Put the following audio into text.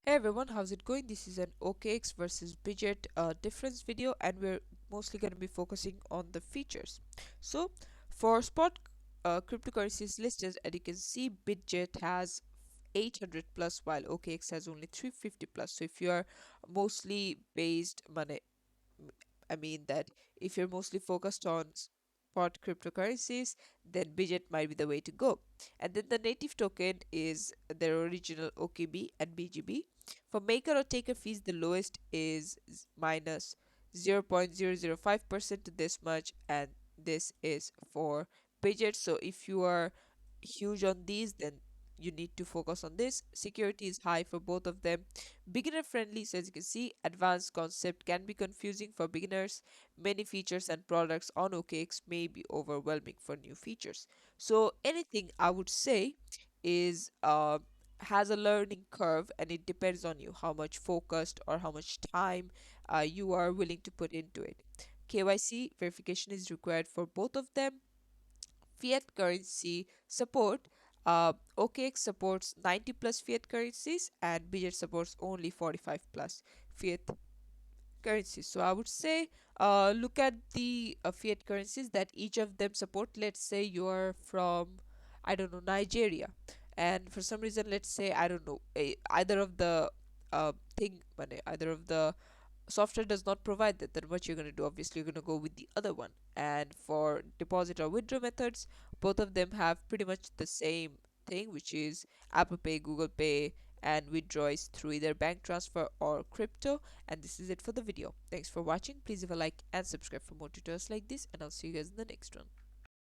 Hey everyone, how's it going? This is an OKX versus Bitget difference video, and we're mostly going to be focusing on the features. So, for spot cryptocurrencies listed, as you can see, Bitget has 800 plus, while OKX has only 350 plus. So, if you are mostly based money, I mean that if you're mostly focused on spot cryptocurrencies, then Bitget might be the way to go. And then the native token is their original OKB and BGB. For maker or taker fees, the lowest is minus 0.005% to this much, and this is for Bitget. So if you are huge on these, then you need to focus on this. Security is high for both of them. Beginner friendly, so as you can see, advanced concept can be confusing for beginners. Many features and products on OKX may be overwhelming for new features. So anything I would say is has a learning curve, and it depends on you how much focused or how much time you are willing to put into it. KYC verification is required for both of them. Fiat currency support. OKX supports 90 plus fiat currencies, and Bitget supports only 45 plus fiat currencies. So I would say look at the fiat currencies that each of them support. Let's say you're from, I don't know, Nigeria, and for some reason, let's say, I don't know, either of the either of the software does not provide that, then what you're going to do, obviously you're going to go with the other one. And for deposit or withdraw methods, both of them have pretty much the same thing, which is Apple Pay, Google Pay, and withdrawals through either bank transfer or crypto. And this is it for the video. Thanks for watching. Please leave a like and subscribe for more tutorials like this, and I'll see you guys in the next one.